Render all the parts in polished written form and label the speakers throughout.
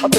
Speaker 1: What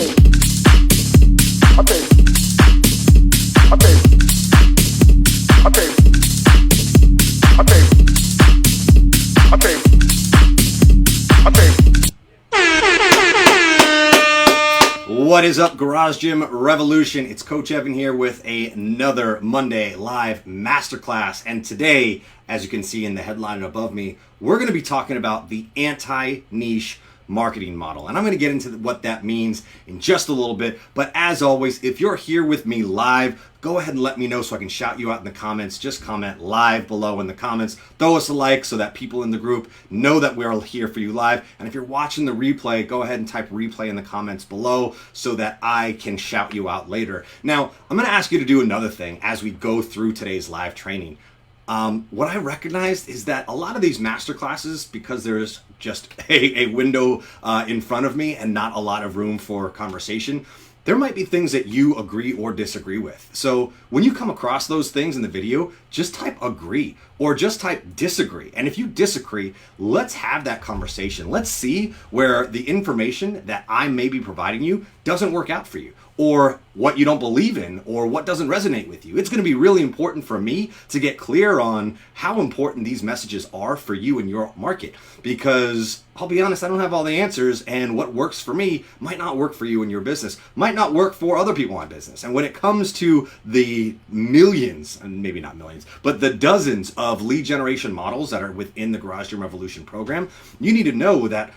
Speaker 1: is up, Garage Gym Revolution? It's Coach Evan here with another Monday live masterclass. And today, as you can see in the headline above me, we're going to be talking about the anti-niche marketing model. And I'm going to get into what that means in just a little bit. But as always, if you're here with me live, go ahead and let me know so I can shout you out in the comments. Just comment live below in the comments. Throw us a like so that people in the group know that we're here for you live. And if you're watching the replay, go ahead and type replay in the comments below so that I can shout you out later. Now, I'm going to ask you to do another thing as we go through today's live training. What I recognized is that a lot of these masterclasses, because there's just a window in front of me and not a lot of room for conversation, there might be things that you agree or disagree with. So when you come across those things in the video, just type agree or just type disagree. And if you disagree, let's have that conversation. Let's see where the information that I may be providing you doesn't work out for you, or what you don't believe in, or what doesn't resonate with you. It's going to be really important for me to get clear on how important these messages are for you and your market, because I'll be honest, I don't have all the answers, and what works for me might not work for you and your business, might not work for other people in business. And when it comes to the millions, and maybe not millions, but the dozens of lead generation models that are within the Garage Gym Revolution program, you need to know that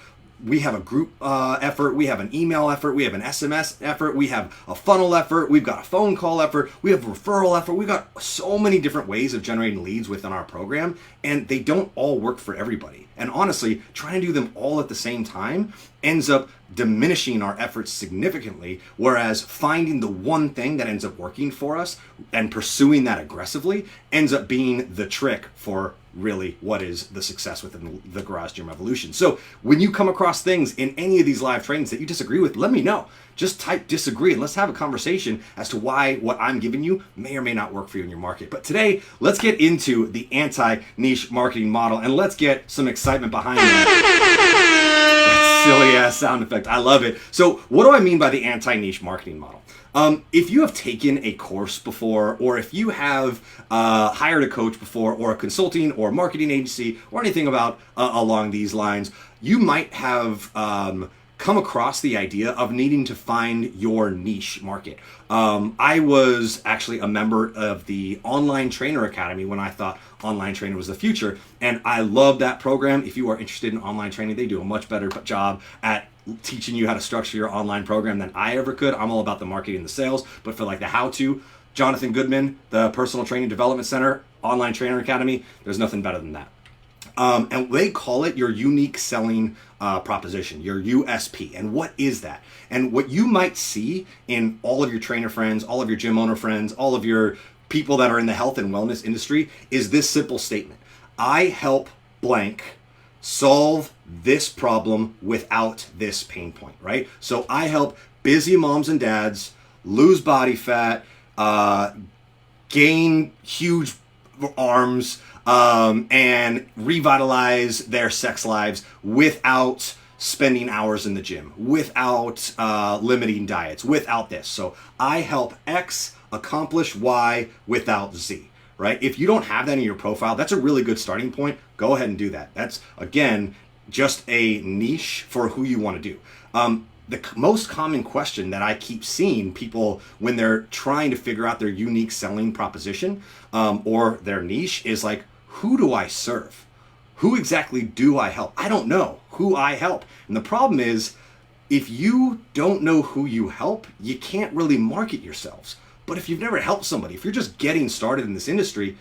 Speaker 1: we have a group effort, we have an email effort, we have an SMS effort, we have a funnel effort, we've got a phone call effort, we have a referral effort. We've got so many different ways of generating leads within our program, and they don't all work for everybody. And honestly, trying to do them all at the same time ends up diminishing our efforts significantly, whereas finding the one thing that ends up working for us and pursuing that aggressively ends up being the trick for really what is the success within the Garage Gym Revolution. So when you come across things in any of these live trainings that you disagree with, let me know. Just type disagree and let's have a conversation as to why what I'm giving you may or may not work for you in your market. But today, let's get into the anti-niche marketing model and let's get some excitement behind that silly ass sound effect. I love it. So what do I mean by the anti-niche marketing model? If you have taken a course before, or if you have hired a coach before, or a consulting or marketing agency, or anything about along these lines, you might have come across the idea of needing to find your niche market. I was actually a member of the Online Trainer Academy when I thought online training was the future, and I love that program. If you are interested in online training, they do a much better job at teaching you how to structure your online program than I ever could. I'm all about the marketing and the sales, but for like the how-to, Jonathan Goodman, the Personal Training Development Center, Online Trainer Academy, there's nothing better than that. And they call it your unique selling proposition, your USP. And what is that? And what you might see in all of your trainer friends, all of your gym owner friends, all of your people that are in the health and wellness industry is this simple statement: I help blank solve this problem without this pain point, right? So I help busy moms and dads lose body fat, gain huge arms, and revitalize their sex lives without spending hours in the gym, without limiting diets, without this. So I help X accomplish Y without Z, right? If you don't have that in your profile, that's a really good starting point. Go ahead and do that. That's, again, just a niche for who you want to do. The most common question that I keep seeing people when they're trying to figure out their unique selling proposition or their niche is like, who do I serve? Who exactly do I help? I don't know who I help. And the problem is, if you don't know who you help, you can't really market yourselves. But if you've never helped somebody, if you're just getting started in this industry,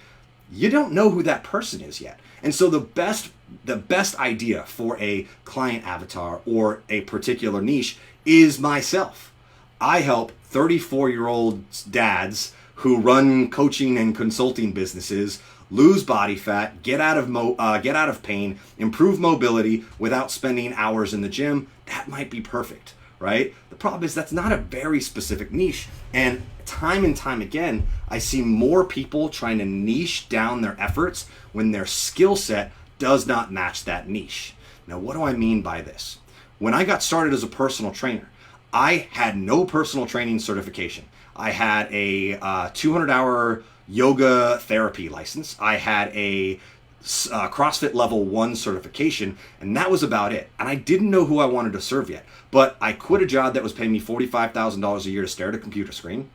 Speaker 1: you don't know who that person is yet. And so the best idea for a client avatar or a particular niche is myself. I help 34-year-old dads who run coaching and consulting businesses lose body fat, get out of pain, improve mobility without spending hours in the gym. That might be perfect, right? The problem is that's not a very specific niche. And time and time again, I see more people trying to niche down their efforts when their skill set does not match that niche. Now, what do I mean by this? When I got started as a personal trainer, I had no personal training certification. I had a 200-hour yoga therapy license. I had a CrossFit level 1 certification, and that was about it. And I didn't know who I wanted to serve yet, but I quit a job that was paying me $45,000 a year to stare at a computer screen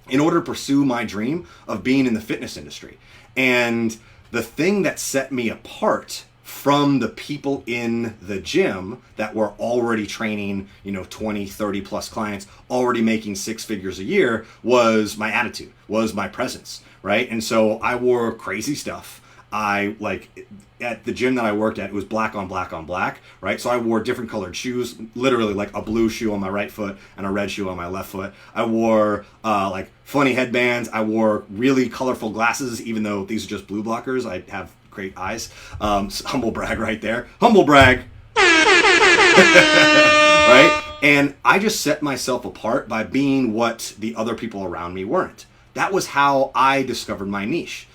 Speaker 1: in order to pursue my dream of being in the fitness industry. And the thing that set me apart from the people in the gym that were already training, 20, 30 plus clients, already making 6 figures a year, was my attitude, was my presence, right? And so I wore crazy stuff. At the gym that I worked at, it was black on black on black, right? So I wore different colored shoes, literally like a blue shoe on my right foot and a red shoe on my left foot. I wore funny headbands. I wore really colorful glasses, even though these are just blue blockers. I have great eyes. Humble brag right there. Humble brag. Right? And I just set myself apart by being what the other people around me weren't. That was how I discovered my niche.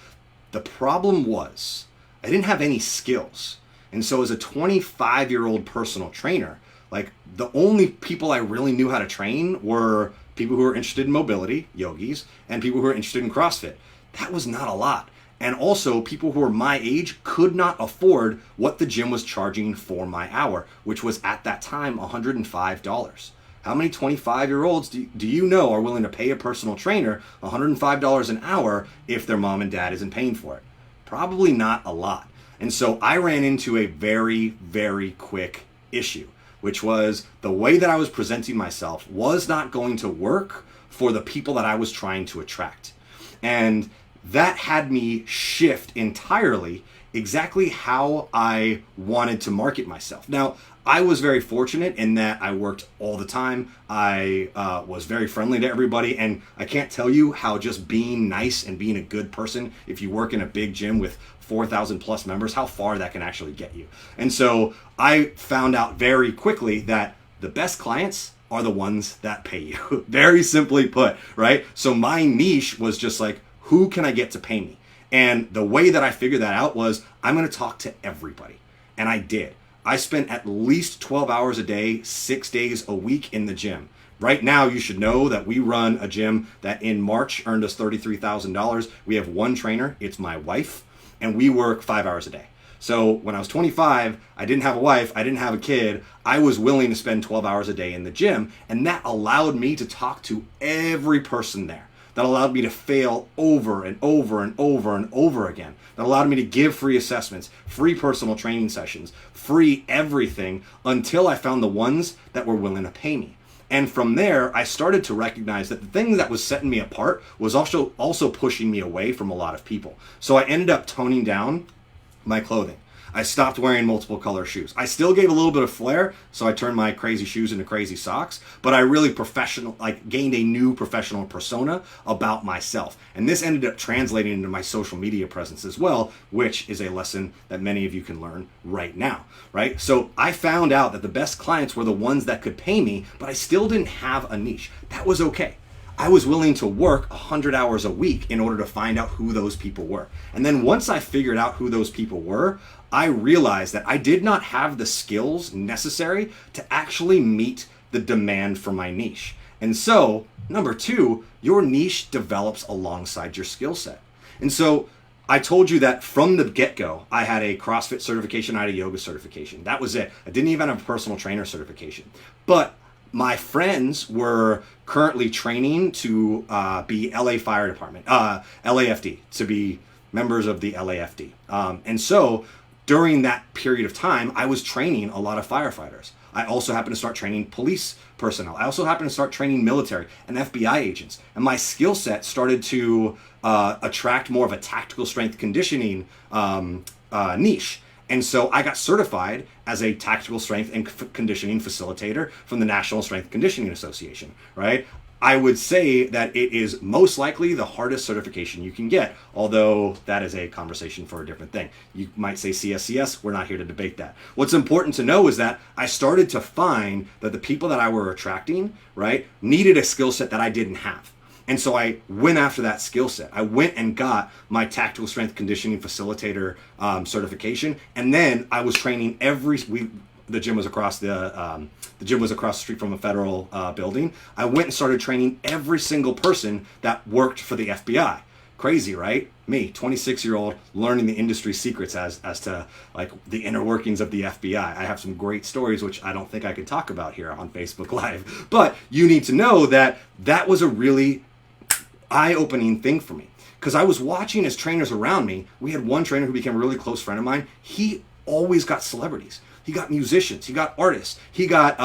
Speaker 1: The problem was I didn't have any skills. And so as a 25-year-old personal trainer, the only people I really knew how to train were people who were interested in mobility, yogis, and people who were interested in CrossFit. That was not a lot. And also people who were my age could not afford what the gym was charging for my hour, which was at that time $105. How many 25-year-olds do you know are willing to pay a personal trainer $105 an hour if their mom and dad isn't paying for it? Probably not a lot. And so I ran into a very, very quick issue, which was the way that I was presenting myself was not going to work for the people that I was trying to attract. And that had me shift entirely exactly how I wanted to market myself. Now, I was very fortunate in that I worked all the time. I was very friendly to everybody, and I can't tell you how just being nice and being a good person, if you work in a big gym with 4,000 plus members, how far that can actually get you. And so I found out very quickly that the best clients are the ones that pay you. Very simply put, right? So my niche was just who can I get to pay me? And the way that I figured that out was I'm going to talk to everybody. And I did. I spent at least 12 hours a day, 6 days a week in the gym. Right now, you should know that we run a gym that in March earned us $33,000. We have one trainer, it's my wife, and we work 5 hours a day. So when I was 25, I didn't have a wife, I didn't have a kid, I was willing to spend 12 hours a day in the gym, and that allowed me to talk to every person there. That allowed me to fail over and over and over and over again. That allowed me to give free assessments, free personal training sessions, free everything until I found the ones that were willing to pay me. And from there, I started to recognize that the thing that was setting me apart was also pushing me away from a lot of people. So I ended up toning down my clothing. I stopped wearing multiple color shoes. I still gave a little bit of flair, so I turned my crazy shoes into crazy socks, but I really gained a new professional persona about myself. And this ended up translating into my social media presence as well, which is a lesson that many of you can learn right now, right? So I found out that the best clients were the ones that could pay me, but I still didn't have a niche. That was okay. I was willing to work 100 hours a week in order to find out who those people were. And then once I figured out who those people were, I realized that I did not have the skills necessary to actually meet the demand for my niche. And so, number 2, your niche develops alongside your skill set. And so I told you that from the get-go, I had a CrossFit certification, I had a yoga certification. That was it. I didn't even have a personal trainer certification. But my friends were currently training to be LA Fire Department, LAFD, to be members of the LAFD. And so during that period of time, I was training a lot of firefighters. I also happened to start training police personnel. I also happened to start training military and FBI agents. And my skill set started to attract more of a tactical strength conditioning niche. And so I got certified as a tactical strength and conditioning facilitator from the National Strength Conditioning Association, right? I would say that it is most likely the hardest certification you can get, although that is a conversation for a different thing. You might say CSCS, we're not here to debate that. What's important to know is that I started to find that the people that I were attracting, right, needed a skill set that I didn't have. And so I went after that skill set. I went and got my tactical strength conditioning facilitator certification. And then I was training the gym was across the street from a federal building. I went and started training every single person that worked for the FBI. Crazy, right? Me, 26-year-old, learning the industry secrets as to like the inner workings of the FBI. I have some great stories, which I don't think I could talk about here on Facebook Live. But you need to know that that was a really eye-opening thing for me. Because I was watching as trainers around me. We had one trainer who became a really close friend of mine. He always got celebrities. He got musicians. He got artists. He got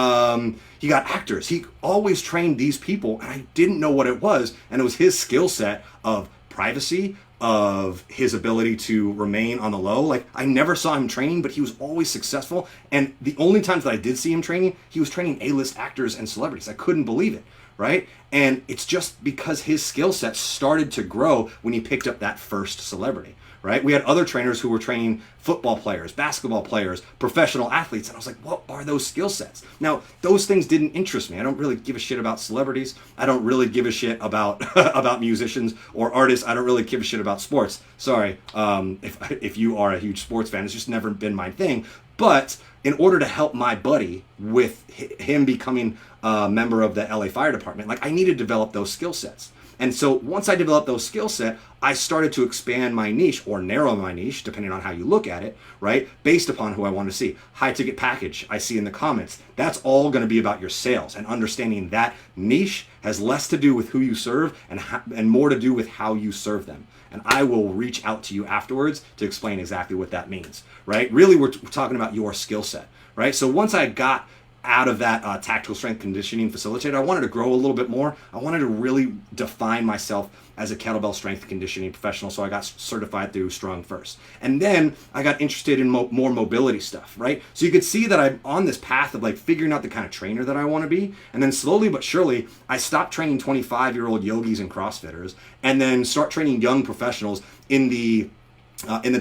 Speaker 1: actors. He always trained these people, and I didn't know what it was. And it was his skill set of privacy, of his ability to remain on the low. Like, I never saw him training, but he was always successful. And the only times that I did see him training, he was training A-list actors and celebrities. I couldn't believe it, right? And it's just because his skill set started to grow when he picked up that first celebrity, right? We had other trainers who were training football players, basketball players, professional athletes. And I was like, what are those skill sets? Now, those things didn't interest me. I don't really give a shit about celebrities. I don't really give a shit about about musicians or artists. I don't really give a shit about sports. Sorry, if you are a huge sports fan, it's just never been my thing. But in order to help my buddy with him becoming a member of the LA Fire Department, like, I needed to develop those skill sets. And so once I developed those skill set, I started to expand my niche or narrow my niche, depending on how you look at it, right? Based upon who I want to see. High ticket package, I see in the comments. That's all going to be about your sales, and understanding that niche has less to do with who you serve and more to do with how you serve them. And I will reach out to you afterwards to explain exactly what that means, right? Really, we're talking about your skill set, right? So once I got out of that tactical strength conditioning facilitator, I wanted to grow a little bit more. I wanted to really define myself as a kettlebell strength conditioning professional, so I got certified through Strong First. And then I got interested in more mobility stuff, right? So you could see that I'm on this path of like figuring out the kind of trainer that I want to be. And then slowly but surely, I stopped training 25-year-old yogis and CrossFitters, and then start training young professionals in the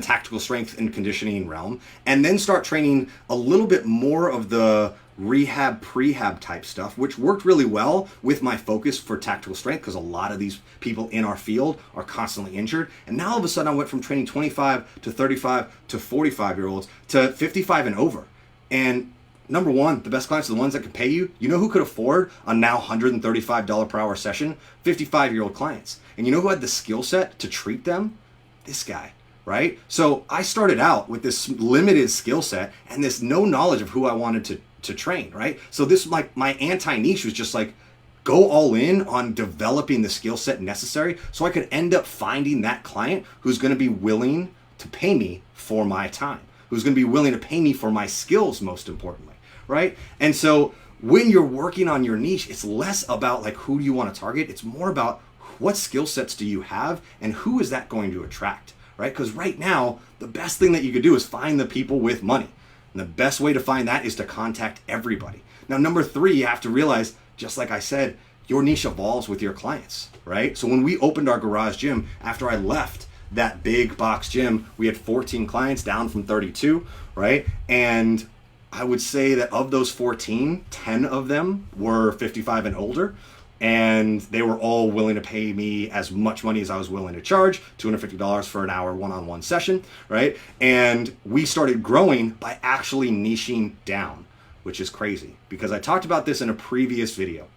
Speaker 1: tactical strength and conditioning realm, and then start training a little bit more of the rehab, prehab type stuff, which worked really well with my focus for tactical strength, because a lot of these people in our field are constantly injured. And now all of a sudden I went from training 25 to 35 to 45-year-olds to 55 and over. And number one, the best clients are the ones that can pay you. You know who could afford a now $135 per hour session? 55-year-old clients. And you know who had the skill set to treat them? This guy. Right? So I started out with this limited skill set and this no knowledge of who I wanted to train, right? So this, like, my anti-niche was just like, go all in on developing the skill set necessary so I could end up finding that client who's going to be willing to pay me for my time, who's going to be willing to pay me for my skills, most importantly, right? And so when you're working on your niche, it's less about like who do you want to target. It's more about what skill sets do you have and who is that going to attract, right? Because right now, the best thing that you could do is find the people with money. And the best way to find that is to contact everybody. Now, number three, you have to realize, just like I said, your niche evolves with your clients, right? So when we opened our garage gym, after I left that big box gym, we had 14 clients, down from 32, right? And I would say that of those 14, 10 of them were 55 and older. And they were all willing to pay me as much money as I was willing to charge, $250 for an hour one-on-one session, right? And we started growing by actually niching down, which is crazy, because I talked about this in a previous video.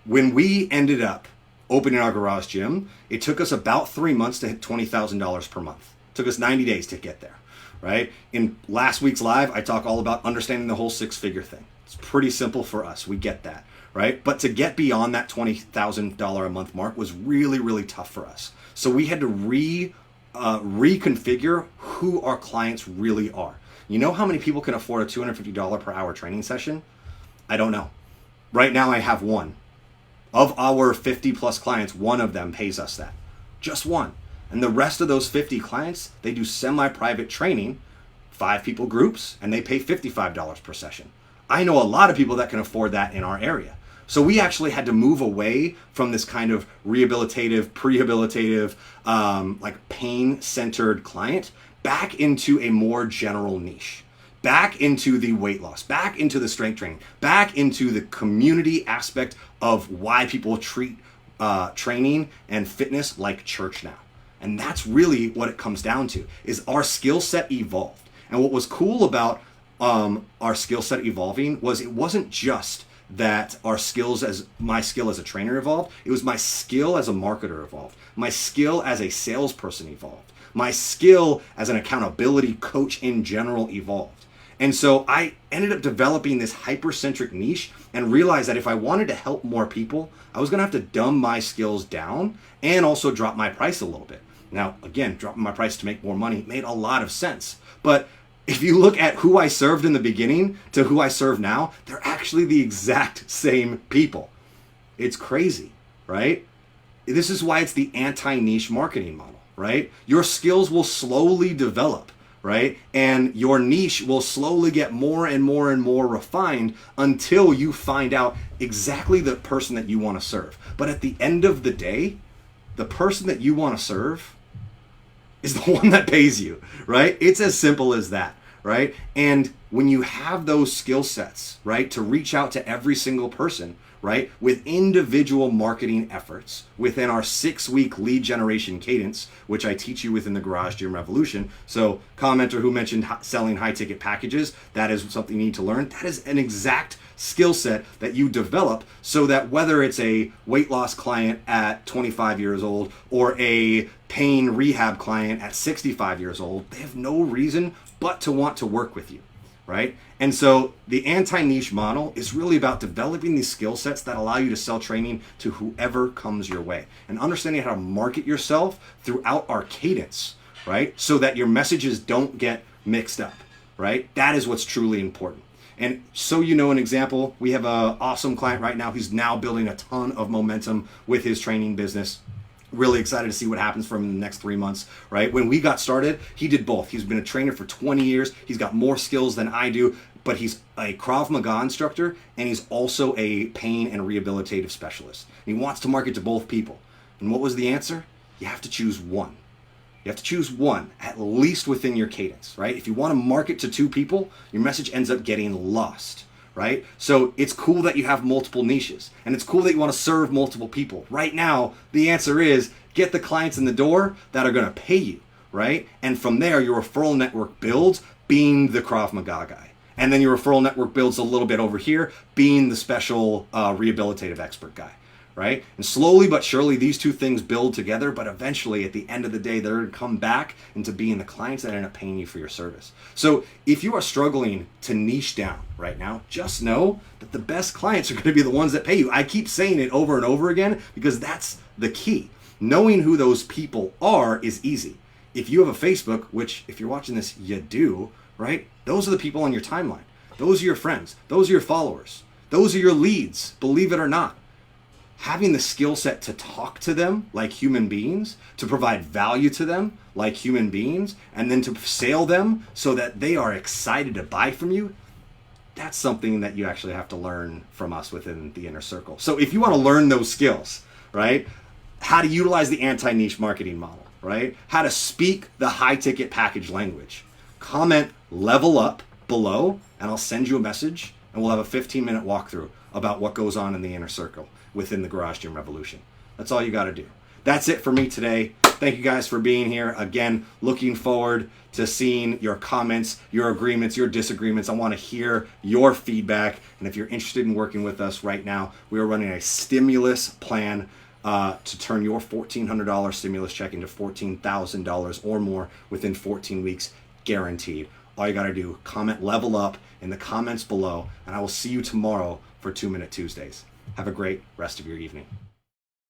Speaker 1: When we ended up opening our garage gym, it took us about 3 months to hit $20,000 per month. It took us 90 days to get there, right? In last week's live, I talk all about understanding the whole six-figure thing. It's pretty simple for us. We get that. Right? But to get beyond that $20,000 a month mark was really, really tough for us. So we had to reconfigure who our clients really are. You know how many people can afford a $250 per hour training session? I don't know. Right now I have one. Of our 50 plus clients, one of them pays us that. Just one. And the rest of those 50 clients, they do semi-private training, 5 people groups, and they pay $55 per session. I know a lot of people that can afford that in our area. So we actually had to move away from this kind of rehabilitative, prehabilitative, like pain-centered client back into a more general niche, back into the weight loss, back into the strength training, back into the community aspect of why people treat training and fitness like church now. And that's really what it comes down to, is our skill set evolved. And what was cool about our skill set evolving was it wasn't just that my skill as a trainer evolved. It was my skill as a marketer evolved. My skill as a salesperson evolved. My skill as an accountability coach in general evolved. And so I ended up developing this hypercentric niche and realized that if I wanted to help more people, I was going to have to dumb my skills down and also drop my price a little bit. Now, again, dropping my price to make more money made a lot of sense. But if you look at who I served in the beginning to who I serve now, they're actually the exact same people. It's crazy, right? This is why it's the anti-niche marketing model, right? Your skills will slowly develop, right? And your niche will slowly get more and more and more refined until you find out exactly the person that you want to serve. But at the end of the day, the person that you want to serve is the one that pays you, right? It's as simple as that, right? And when you have those skill sets, right, to reach out to every single person, right, with individual marketing efforts within our 6-week lead generation cadence, which I teach you within the Garage Gym Revolution. So commenter who mentioned selling high ticket packages, that is something you need to learn. That is an exact skill set that you develop so that whether it's a weight loss client at 25 years old or a pain rehab client at 65 years old, they have no reason but to want to work with you, right? And so the anti-niche model is really about developing these skill sets that allow you to sell training to whoever comes your way and understanding how to market yourself throughout our cadence, right? So that your messages don't get mixed up, right? That is what's truly important. And so you know an example, we have an awesome client right now who's now building a ton of momentum with his training business. Really excited to see what happens from him in the next 3 months, right? When we got started, he did both. He's been a trainer for 20 years. He's got more skills than I do, but he's a Krav Maga instructor, and he's also a pain and rehabilitative specialist. He wants to market to both people. And what was the answer? You have to choose one. You have to choose one, at least within your cadence, right? If you want to market to 2 people, your message ends up getting lost, right? So it's cool that you have multiple niches, and it's cool that you want to serve multiple people. Right now, the answer is get the clients in the door that are going to pay you, right? And from there, your referral network builds being the Krav Maga guy. And then your referral network builds a little bit over here being the special rehabilitative expert guy. Right? And slowly but surely, these 2 things build together, but eventually at the end of the day, they're going to come back into being the clients that end up paying you for your service. So if you are struggling to niche down right now, just know that the best clients are going to be the ones that pay you. I keep saying it over and over again because that's the key. Knowing who those people are is easy. If you have a Facebook, which if you're watching this, you do, right? Those are the people on your timeline. Those are your friends. Those are your followers. Those are your leads, believe it or not. Having the skill set to talk to them like human beings, to provide value to them like human beings, and then to sell them so that they are excited to buy from you, that's something that you actually have to learn from us within the inner circle. So if you want to learn those skills, right? How to utilize the anti-niche marketing model, right? How to speak the high ticket package language. Comment level up below and I'll send you a message and we'll have a 15-minute walkthrough about what goes on in the inner circle within the Garage Gym Revolution. That's all you got to do. That's it for me today. Thank you guys for being here. Again, looking forward to seeing your comments, your agreements, your disagreements. I want to hear your feedback. And if you're interested in working with us right now, we are running a stimulus plan to turn your $1,400 stimulus check into $14,000 or more within 14 weeks, guaranteed. All you got to do, comment level up in the comments below, and I will see you tomorrow for 2 Minute Tuesdays. Have a great rest of your evening.